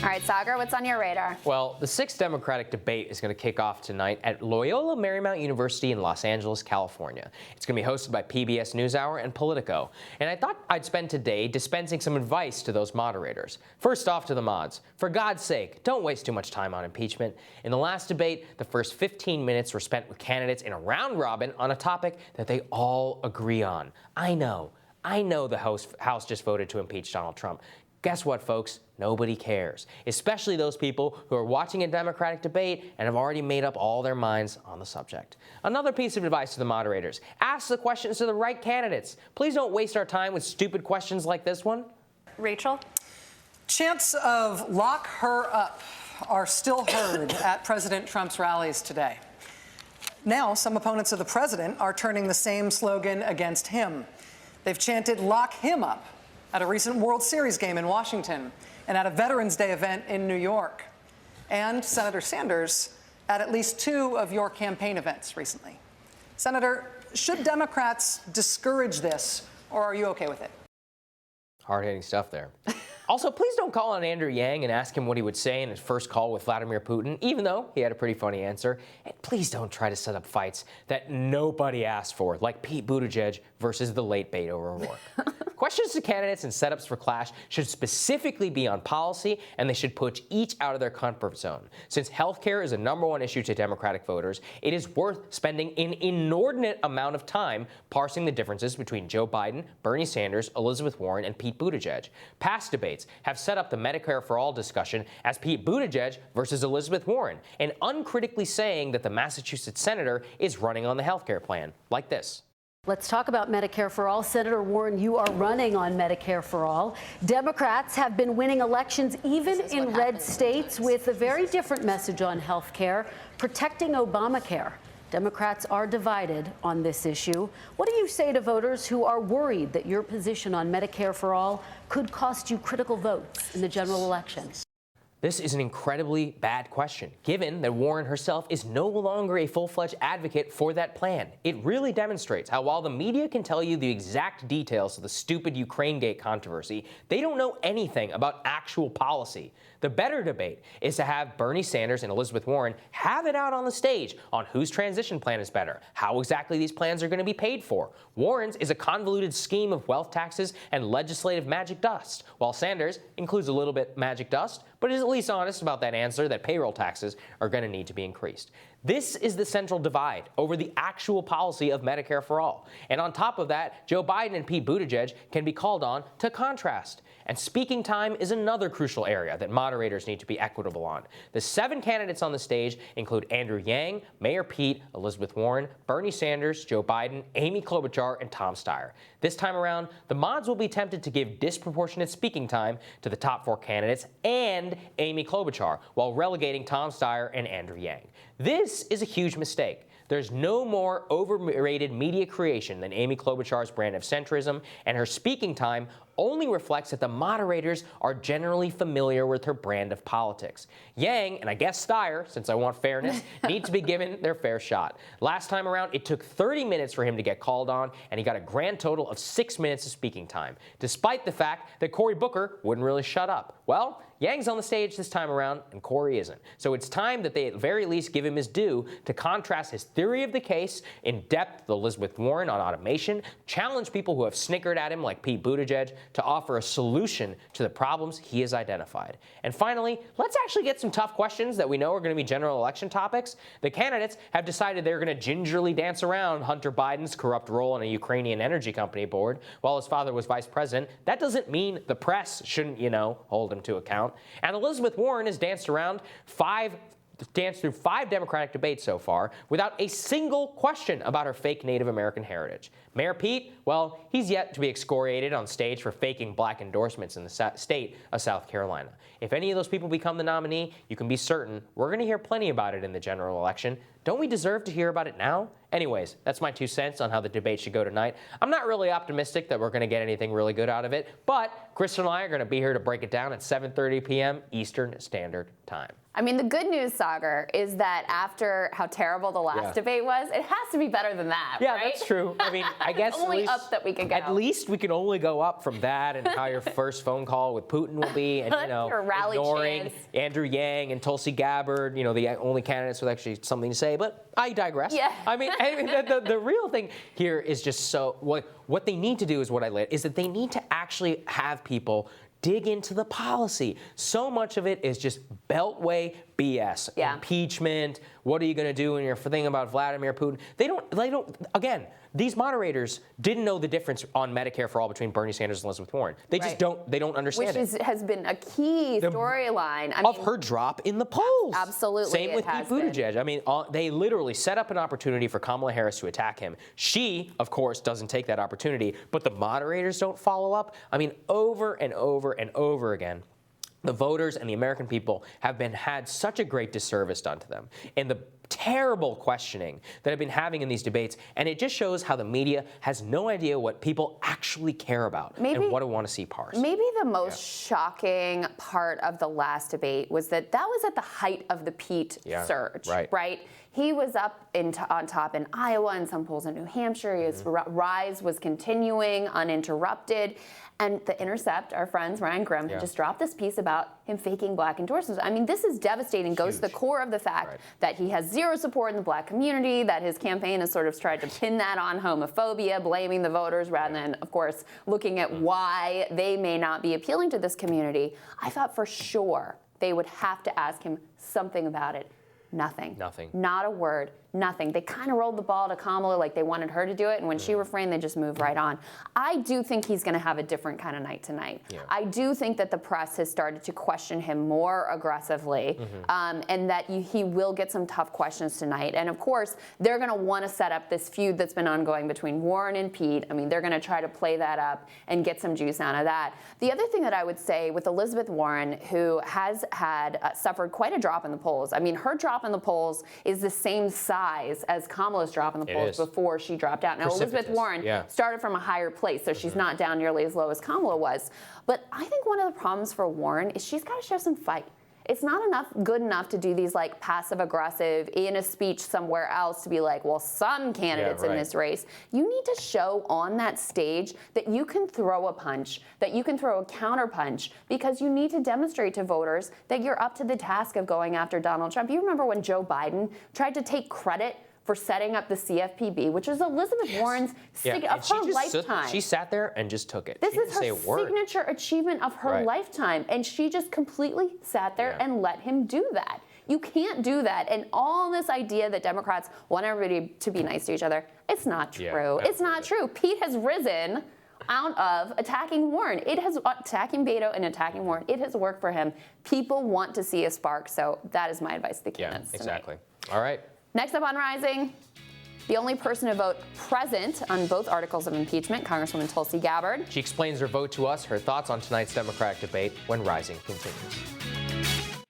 All right, Saagar, what's on your radar? Well, the sixth Democratic debate is going to kick off tonight at Loyola Marymount University in Los Angeles, California. It's going to be hosted by PBS NewsHour and Politico. And I thought I'd spend today dispensing some advice to those moderators. First off to the mods. For God's sake, don't waste too much time on impeachment. In the last debate, the first 15 minutes were spent with candidates in a round robin on a topic that they all agree on. I know the House just voted to impeach Donald Trump. Guess what, folks? Nobody cares, especially those people who are watching a Democratic debate and have already made up all their minds on the subject. Another piece of advice to the moderators: ask the questions to the right candidates. Please don't waste our time with stupid questions like this one. Rachel? Chants of "lock her up" are still heard at President Trump's rallies today. Now, some opponents of the president are turning the same slogan against him. They've chanted "lock him up" at a recent World Series game in Washington and at a Veterans Day event in New York, and Senator Sanders at least two of your campaign events recently. Senator, should Democrats discourage this, or are you okay with it? Hard-hitting stuff there. Also, please don't call on Andrew Yang and ask him what he would say in his first call with Vladimir Putin, even though he had a pretty funny answer. And please don't try to set up fights that nobody asked for, like Pete Buttigieg versus the late Beto O'Rourke. Questions to candidates and setups for clash should specifically be on policy, and they should push each out of their comfort zone. Since healthcare is a #1 issue to Democratic voters, it is worth spending an inordinate amount of time parsing the differences between Joe Biden, Bernie Sanders, Elizabeth Warren, and Pete Buttigieg. Past debates have set up the Medicare for All discussion as Pete Buttigieg versus Elizabeth Warren, and uncritically saying that the Massachusetts senator is running on the healthcare plan, like this. Let's talk about Medicare for All. Senator Warren, you are running on Medicare for All. Democrats have been winning elections even in red states with a very different message on health care, protecting Obamacare. Democrats are divided on this issue. What do you say to voters who are worried that your position on Medicare for All could cost you critical votes in the general election? This is an incredibly bad question, given that Warren herself is no longer a full-fledged advocate for that plan. It really demonstrates how while the media can tell you the exact details of the stupid Ukraine-gate controversy, they don't know anything about actual policy. The better debate is to have Bernie Sanders and Elizabeth Warren have it out on the stage on whose transition plan is better, how exactly these plans are going to be paid for. Warren's is a convoluted scheme of wealth taxes and legislative magic dust, while Sanders includes a little bit magic dust, but is at least honest about that answer that payroll taxes are going to need to be increased. This is the central divide over the actual policy of Medicare for All. And on top of that, Joe Biden and Pete Buttigieg can be called on to contrast. And speaking time is another crucial area that moderators need to be equitable on. The 7 candidates on the stage include Andrew Yang, Mayor Pete, Elizabeth Warren, Bernie Sanders, Joe Biden, Amy Klobuchar, and Tom Steyer. This time around, the mods will be tempted to give disproportionate speaking time to the top 4 candidates and Amy Klobuchar, while relegating Tom Steyer and Andrew Yang. This is a huge mistake. There's no more overrated media creation than Amy Klobuchar's brand of centrism, and her speaking time only reflects that the moderators are generally familiar with her brand of politics. Yang, and I guess Steyer, since I want fairness, need to be given their fair shot. Last time around, it took 30 minutes for him to get called on, and he got a grand total of 6 minutes of speaking time, despite the fact that Cory Booker wouldn't really shut up. Well, Yang's on the stage this time around, and Cory isn't. So it's time that they at the very least give him his due to contrast his theory of the case in depth with Elizabeth Warren on automation, challenge people who have snickered at him like Pete Buttigieg to offer a solution to the problems he has identified. And finally, let's actually get some tough questions that we know are going to be general election topics. The candidates have decided they're going to gingerly dance around Hunter Biden's corrupt role on a Ukrainian energy company board while his father was vice president. That doesn't mean the press shouldn't, hold him to account. And Elizabeth Warren has danced through 5 Democratic debates so far without a single question about her fake Native American heritage. Mayor Pete, well, he's yet to be excoriated on stage for faking black endorsements in the state of South Carolina. If any of those people become the nominee, you can be certain we're going to hear plenty about it in the general election. Don't we deserve to hear about it now? Anyways, that's my 2 cents on how the debate should go tonight. I'm not really optimistic that we're going to get anything really good out of it, but Chris and I are going to be here to break it down at 7:30 p.m. Eastern Standard Time. I mean, the good news, Saagar, is that after how terrible the last debate was, it has to be better than that, Yeah, right? that's true. I mean, I guess Only at least, up that we can go. At least we can only go up from that and how your first phone call with Putin will be, and Your rally ignoring chants. Andrew Yang and Tulsi Gabbard, the only candidates with actually something to say. But I digress. Yeah. I mean, the real thing here is just what they need to do is is that they need to actually have people dig into the policy. So much of it is just beltway BS. Yeah. Impeachment. What are you going to do when you're thinking about Vladimir Putin? They don't, again, these moderators didn't know the difference on Medicare for all between Bernie Sanders and Elizabeth Warren. They just they don't understand Which has been a key storyline. of her drop in the polls. Absolutely, Same it with Pete has been. Buttigieg. I mean, they literally set up an opportunity for Kamala Harris to attack him. She, of course, doesn't take that opportunity, but the moderators don't follow up. I mean, over and over and over again, the voters and the American people have had such a great disservice done to them. And the terrible questioning that I've been having in these debates, and it just shows how the media has no idea what people actually care about and what do want to see parsed. Maybe the most shocking part of the last debate was that was at the height of the Pete surge, right? He was up on top in Iowa and some polls in New Hampshire. His rise was continuing uninterrupted. And The Intercept, our friends, Ryan Grimm, had just dropped this piece about him faking black endorsements. I mean, this is devastating, goes to the core of the fact that he has zero support in the black community, that his campaign has sort of tried to pin that on homophobia, blaming the voters rather than, of course, looking at why they may not be appealing to this community. I thought for sure they would have to ask him something about it. Nothing. Not a word. Nothing. They kind of rolled the ball to Kamala like they wanted her to do it, and when she refrained, they just moved right on. I do think he's going to have a different kind of night tonight. Yeah. I do think that the press has started to question him more aggressively, and that he will get some tough questions tonight. And of course, they're going to want to set up this feud that's been ongoing between Warren and Pete. I mean, they're going to try to play that up and get some juice out of that. The other thing that I would say with Elizabeth Warren, who has suffered quite a drop in the polls. I mean, her drop in the polls is the same size as Kamala's drop in the polls before she dropped out. Now, Elizabeth Warren started from a higher place, so she's not down nearly as low as Kamala was. But I think one of the problems for Warren is she's got to show some fight. It's not good enough to do these like passive aggressive in a speech somewhere else to be like, well, some candidates in this race. You need to show on that stage that you can throw a punch, that you can throw a counter punch, because you need to demonstrate to voters that you're up to the task of going after Donald Trump. You remember when Joe Biden tried to take credit for setting up the CFPB, which is Elizabeth Warren's of her lifetime. She sat there and just took it. This is her signature achievement of her lifetime, and she just completely sat there and let him do that. You can't do that. And all this idea that Democrats want everybody to be nice to each other, it's not true. It's not true. Pete has risen out of attacking Warren. It has attacking Beto and attacking Warren. It has worked for him. People want to see a spark, so that is my advice to the candidates tonight. Exactly. All right. Next up on Rising, the only person to vote present on both articles of impeachment, Congresswoman Tulsi Gabbard. She explains her vote to us, her thoughts on tonight's Democratic debate when Rising continues.